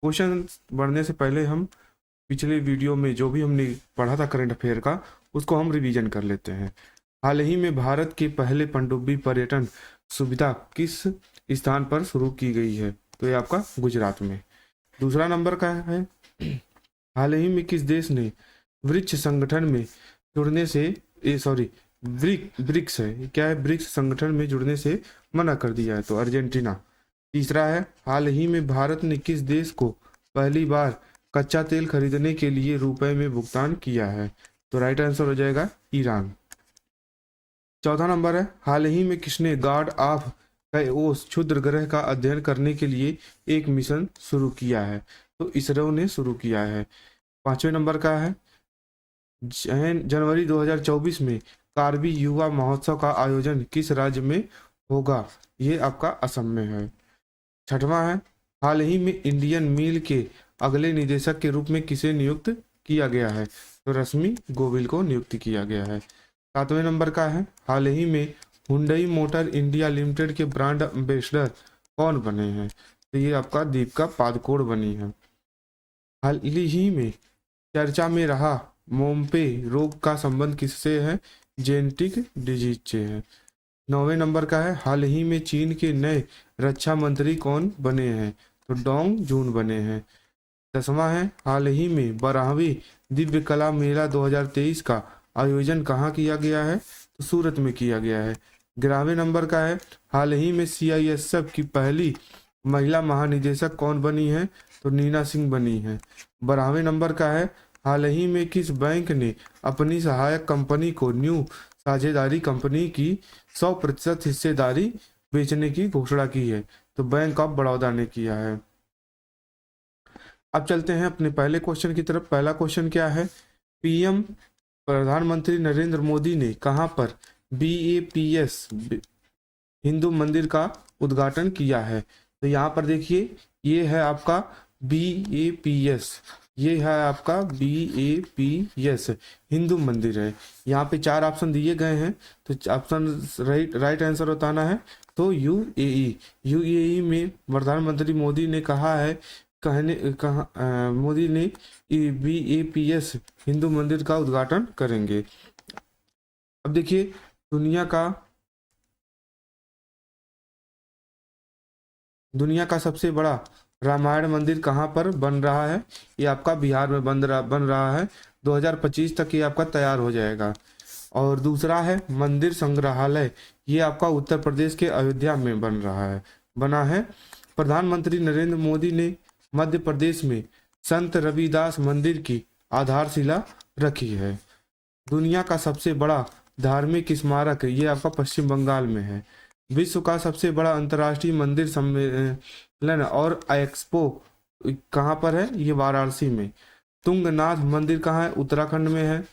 Question बढ़ने से पहले हम पिछले वीडियो में जो भी हमने पढ़ा था करंट अफेयर का, उसको हम रिवीजन कर लेते हैं। हाल ही में भारत के पहले पनडुब्बी पर्यटन सुविधा किस स्थान पर शुरू की गई है? तो ये आपका गुजरात में। दूसरा नंबर का है, हाल ही में किस देश ने वृक्ष संगठन में जुड़ने से ब्रिक्स है, क्या है, ब्रिक्स संगठन में जुड़ने से मना कर दिया है? तो अर्जेंटीना। तीसरा है, हाल ही में भारत ने किस देश को पहली बार कच्चा तेल खरीदने के लिए रुपए में भुगतान किया है? तो राइट आंसर हो जाएगा ईरान। चौथा नंबर है, हाल ही में किसने गॉड ऑफ कैओस क्षुद्र ग्रह का अध्ययन करने के लिए एक मिशन शुरू किया है? तो इसरो ने शुरू किया है। पांचवें नंबर का है, जनवरी 2024 में कार्बी युवा महोत्सव का आयोजन किस राज्य में होगा? ये आपका असम में है। छठवां है, हाल ही में इंडियन मील के अगले निदेशक के रूप में किसे नियुक्त किया गया है? तो रश्मि गोविल को नियुक्त किया गया है। सातवें नंबर का है, हाल ही में हुंडई मोटर इंडिया लिमिटेड के ब्रांड एम्बेसडर कौन बने हैं? तो ये आपका दीपिका पादुकोण बनी है। हाल ही में चर्चा में रहा मोमपे रोग का संबंध किससे है? जेनेटिक डिजीज से है। 9वें नंबर का है, हाल ही में चीन के नए रक्षा मंत्री कौन बने हैं? तो डोंग जून बने हैं। 10वां है, हाल ही में 12वीं दिव्य कला मेला 2023 का आयोजन कहाँ किया गया है? तो सूरत में किया गया है। 11वें नंबर का है, हाल ही में CISF की पहली महिला महानिदेशक कौन बनी है? तो नीना सिंह बनी है। 12वें नंबर का है, हाल ही में किस बैंक ने अपनी सहायक कंपनी को न्यू साझेदारी कंपनी की 100% हिस्सेदारी बेचने की घोषणा की है? तो बैंक ऑफ बड़ौदा ने किया है। अब चलते हैं अपने पहले क्वेश्चन की तरफ। पहला क्वेश्चन क्या है, पीएम प्रधानमंत्री नरेंद्र मोदी ने कहां पर BAPS हिंदू मंदिर का उद्घाटन किया है? तो यहाँ पर देखिए, ये है आपका BAPS, ये है आपका BAPS हिंदू मंदिर है। यहाँ पे 4 ऑप्शन दिए गए हैं, तो ऑप्शन राइट आंसर बताना है। तो UAE में प्रधानमंत्री मोदी ने कहा है, मोदी ने BAPS हिंदू मंदिर का उद्घाटन करेंगे। अब देखिए, दुनिया का सबसे बड़ा रामायण मंदिर कहाँ पर बन रहा है? ये आपका बिहार में बन रहा है। 2025 तक ये आपका तैयार हो जाएगा। और दूसरा है मंदिर संग्रहालय, ये आपका उत्तर प्रदेश के अयोध्या में बना है। प्रधानमंत्री नरेंद्र मोदी ने मध्य प्रदेश में संत रविदास मंदिर की आधारशिला रखी है। दुनिया का सबसे बड़ा धार्मिक स्मारक, ये आपका पश्चिम बंगाल में है। विश्व का सबसे बड़ा अंतर्राष्ट्रीय मंदिर सम्मेलन और एक्सपो कहाँ पर है? ये वाराणसी में। तुंगनाथ मंदिर कहाँ है? उत्तराखंड में है।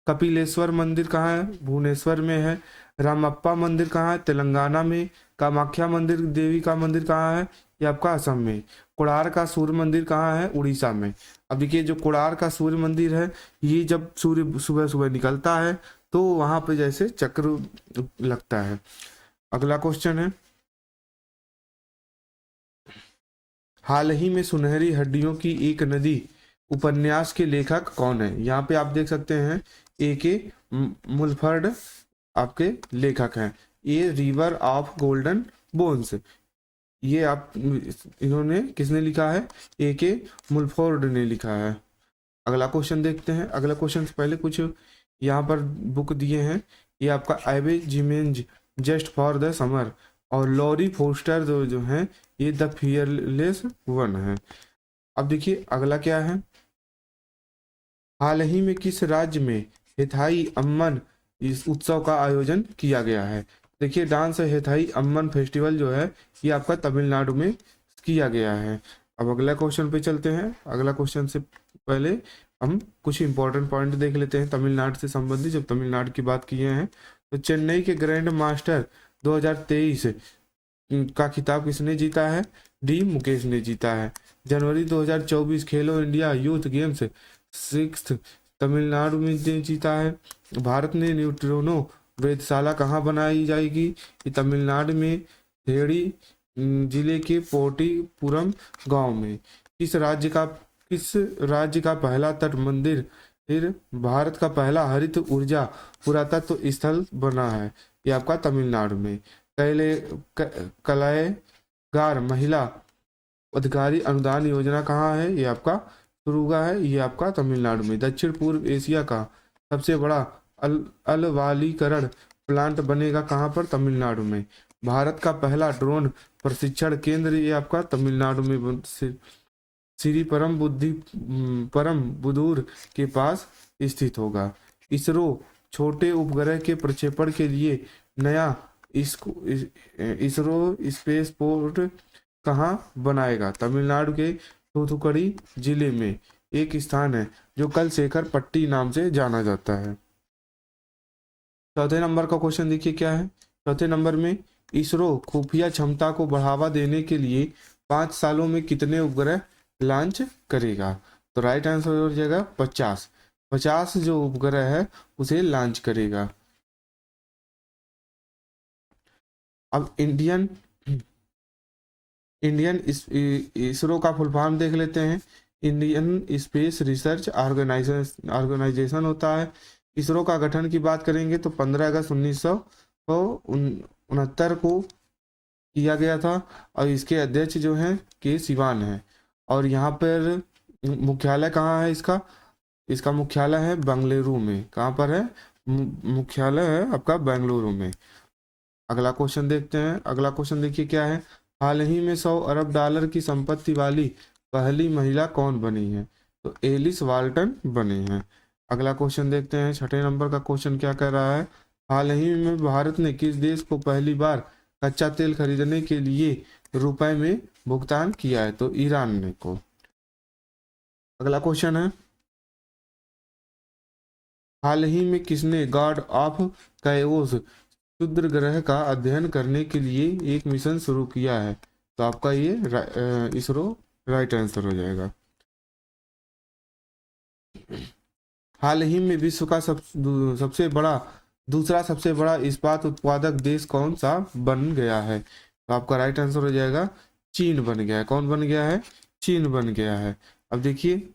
कपिलेश्वर मंदिर कहाँ है? भुवनेश्वर में है। रामप्पा मंदिर कहाँ है? तेलंगाना में। कामाख्या मंदिर देवी का मंदिर कहाँ है? ये आपका असम में। कोणार्क का सूर्य मंदिर कहाँ है? उड़ीसा में। अब देखिए, जो कोणार्क का सूर्य मंदिर है, ये जब सूर्य सुबह सुबह निकलता है तो वहां पे जैसे चक्र लगता है। अगला क्वेश्चन है, हाल ही में सुनहरी हड्डियों की एक नदी उपन्यास के लेखक कौन है? यहाँ पे आप देख सकते हैं, AK मुल्फर्ड आपके लेखक हैं। ये रिवर ऑफ गोल्डन बोन्स, ये आप इन्होंने किसने लिखा है? AK मुल्फोर्ड ने लिखा है। अगला क्वेश्चन देखते हैं। अगला क्वेश्चन से पहले कुछ यहाँ पर बुक दिए हैं। ये आपका एबे जिमेंज जस्ट फॉर द समर और लॉरी फोस्टर जो हैं, ये द फियरलेस वन है। अब देखिए अगला क्या है, हाल ही में किस राज्य में हेथाई अम्मन इस उत्सव का आयोजन किया गया है? देखिए, डांस हेथाई अम्मन फेस्टिवल जो है, ये आपका तमिलनाडु में किया गया है। अब अगला क्वेश्चन पे चलते हैं। अगला क्वेश्चन से पहले हम कुछ इंपॉर्टेंट पॉइंट देख लेते हैं तमिलनाडु से संबंधित। जब तमिलनाडु की बात किए हैं, तो चेन्नई के ग्रैंड मास्टर 2023 का खिताब किसने जीता है? D मुकेश ने जीता है। जनवरी 2024 खेलो India youth games 6th Tamil Nadu में जीता है। भारत ने न्यूट्रिनो वेधशाला कहाँ बनाई जाएगी? ये तमिलनाडु में थेड़ी जिले के पोटीपुरम गांव में। किस राज्य का पहला तट मंदिर फिर भारत का पहला हरित ऊर्जा पुरातत्व स्थल बना है? ये आपका तमिलनाडु में। कलायगार महिला अधिकारी अनुदान योजना कहाँ है? ये आपका सुरुगा है, ये आपका तमिलनाडु में। दक्षिण पूर्व एशिया का सबसे बड़ा अलवालीकरण प्लांट बनेगा कहाँ पर? तमिलनाडु में। भारत का पहला ड्रोन प्रशिक्षण केंद्र, ये आपका तमिलनाडु में श्री परम बुदूर के पास स्थित होगा। इसरो छोटे उपग्रह के प्रक्षेपण के लिए नया इसरो स्पेस पोर्ट कहाँ बनाएगा? तमिलनाडु के थूथुकुडी जिले में एक स्थान है जो कलशेखर पट्टी नाम से जाना जाता है। चौथे नंबर का क्वेश्चन देखिए क्या है। चौथे नंबर में इसरो खुफिया क्षमता को बढ़ावा देने के लिए 5 सालों में कितने उपग्रह लॉन्च करेगा? तो राइट आंसर हो जाएगा 50 जो उपग्रह है उसे लॉन्च करेगा। अब इंडियन इसरो का फुल फॉर्म देख लेते हैं। इंडियन स्पेस रिसर्च ऑर्गेनाइजेशन होता है। इसरो का गठन की बात करेंगे तो 15 अगस्त 1969 को किया गया था और इसके अध्यक्ष जो हैं के सिवान है। और यहाँ पर मुख्यालय कहाँ है इसका? इसका मुख्यालय है बेंगलुरु में। कहाँ पर है? मुख्यालय है आपका बेंगलुरु में। अगला क्वेश्चन देखते हैं। अगला क्वेश्चन देखिए क्या है। हाल ही में 100 अरब डॉलर की संपत्ति वाली पहली महिला कौन बनी है? तो एलिस वाल्टन बनी है। अगला क्वेश्चन देखते हैं। छठे नंबर का क्वेश्चन क्या कह रहा है। हाल ही में भारत ने किस देश को पहली बार कच्चा तेल खरीदने के लिए रुपए में भुगतान किया है? तो ईरान ने को। अगला क्वेश्चन है। हाल ही में किसने गॉड ऑफ कैओस क्षुद्र ग्रह का अध्ययन करने के लिए एक मिशन शुरू किया है? तो आपका ये इसरो राइट आंसर हो जाएगा। हाल ही में विश्व का दूसरा सबसे बड़ा इस्पात उत्पादक देश कौन सा बन गया है? तो आपका राइट आंसर हो जाएगा चीन बन गया है। कौन बन गया है? चीन बन गया है। अब देखिए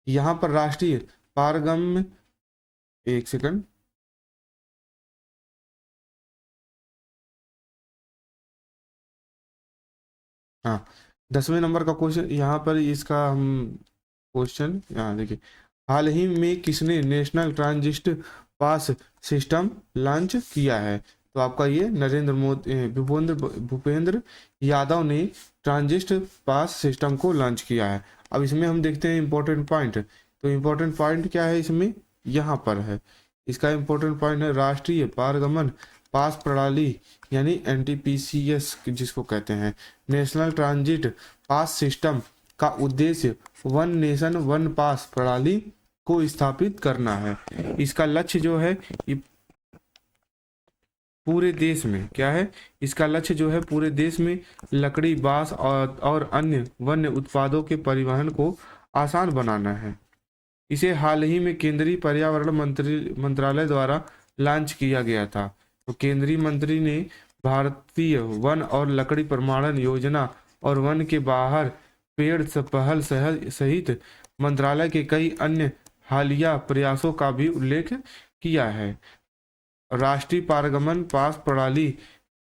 यहां पर राष्ट्रीय पारगम्य, एक सेकंड, हाँ 10वें नंबर का क्वेश्चन यहाँ पर इसका हम क्वेश्चन यहाँ देखिए। हाल ही में किसने national transit pass system launch किया है? तो आपका ये नरेंद्र मोदी भूपेंद्र यादव ने ट्रांजिट पास सिस्टम को लॉन्च किया है। अब इसमें हम देखते हैं इंपॉर्टेंट पॉइंट। तो इंपॉर्टेंट पॉइंट क्या है इसमें? यहाँ पर है इसका इंपॉर्टेंट पॉइंट है राष्ट्रीय पारगमन पास प्रणाली यानी NTPCS जिसको कहते हैं। नेशनल ट्रांजिट पास सिस्टम का उद्देश्य वन नेशन वन पास प्रणाली को स्थापित करना है। इसका लक्ष्य जो है पूरे देश में क्या है? इसका लक्ष्य जो है पूरे देश में लकड़ी, बांस और अन्य वन्य उत्पादों के परिवहन को आसान बनाना है। इसे हाल ही में केंद्रीय पर्यावरण मंत्रालय द्वारा लॉन्च किया गया था। तो केंद्रीय मंत्री ने भारतीय वन और लकड़ी प्रमाणन योजना और वन के बाहर पेड़ पहल सहित मंत्रालय के कई अन्य हालिया प्रयासों का भी उल्लेख किया है। राष्ट्रीय पारगमन पास प्रणाली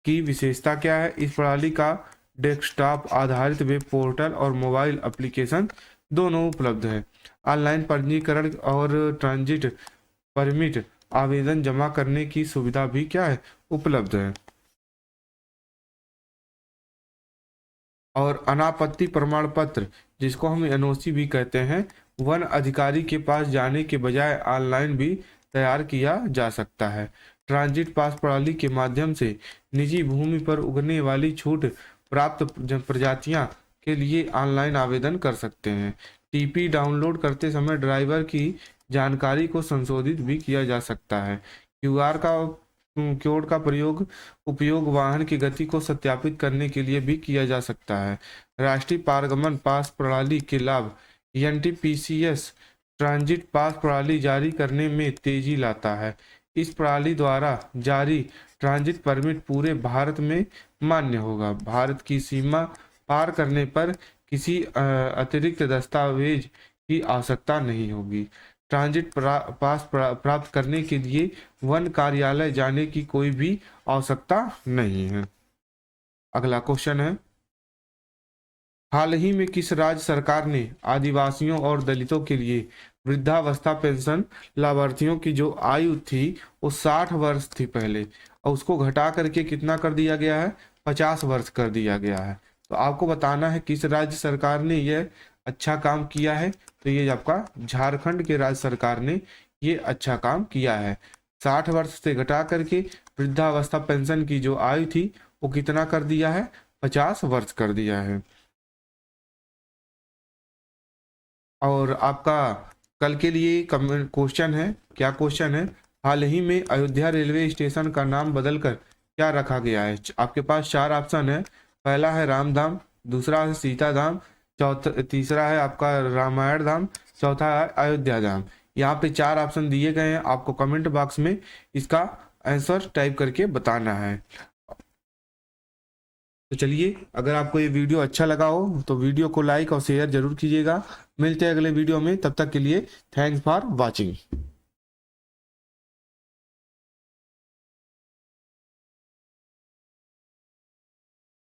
की विशेषता क्या है? इस प्रणाली का डेस्कटॉप आधारित वेब पोर्टल और मोबाइल एप्लीकेशन दोनों उपलब्ध है। ऑनलाइन पंजीकरण और ट्रांजिट परमिट आवेदन जमा करने की सुविधा भी क्या है? उपलब्ध है। और अनापत्ति प्रमाण पत्र जिसको हम NOC भी कहते हैं, वन अधिकारी के पास जाने के बजाय ऑनलाइन भी तैयार किया जा सकता है। ट्रांजिट पास प्रणाली के माध्यम से निजी भूमि पर उगने वाली छूट प्राप्त प्रजातियां के लिए ऑनलाइन आवेदन कर सकते हैं। TP डाउनलोड करते समय ड्राइवर की जानकारी को संशोधित भी किया जा सकता है। QR कोड का उपयोग वाहन की गति को सत्यापित करने के लिए भी किया जा सकता है। राष्ट्रीय पारगमन पास प्रणाली के लाभ NTPCS ट्रांजिट पास प्रणाली जारी करने में तेजी लाता है। इस प्रणाली द्वारा जारी ट्रांजिट परमिट पूरे भारत में मान्य होगा। भारत की सीमा पार करने पर किसी अतिरिक्त दस्तावेज की आवश्यकता नहीं होगी। ट्रांजिट पास प्राप्त करने के लिए वन कार्यालय जाने की कोई भी आवश्यकता नहीं है। अगला क्वेश्चन है, हाल ही में किस राज्य सरकार ने आदिवासियों और दलितों के लिए वृद्धावस्था पेंशन लाभार्थियों की जो आयु थी वो 60 वर्ष थी पहले, और उसको घटा करके कितना कर दिया गया है, 50 वर्ष कर दिया गया है। तो आपको बताना है किस राज्य सरकार ने यह अच्छा काम किया है। तो ये आपका झारखंड के राज्य सरकार ने ये अच्छा काम किया है। 60 वर्ष से घटा करके वृद्धावस्था पेंशन की जो आयु थी वो कितना कर दिया है, 50 वर्ष कर दिया है। और आपका कल के लिए क्वेश्चन है, क्या क्वेश्चन है, हाल ही में अयोध्या रेलवे स्टेशन का नाम बदलकर क्या रखा गया है। आपके पास 4 ऑप्शन है, पहला है रामधाम, दूसरा है सीता धाम, तीसरा है आपका रामायण धाम, चौथा है अयोध्या धाम। यहाँ पे 4 ऑप्शन दिए गए हैं, आपको कमेंट बॉक्स में इसका आंसर टाइप करके बताना है। तो चलिए, अगर आपको ये वीडियो अच्छा लगा हो तो वीडियो को लाइक और शेयर जरूर कीजिएगा। मिलते हैं अगले वीडियो में, तब तक के लिए थैंक्स फॉर वॉचिंग।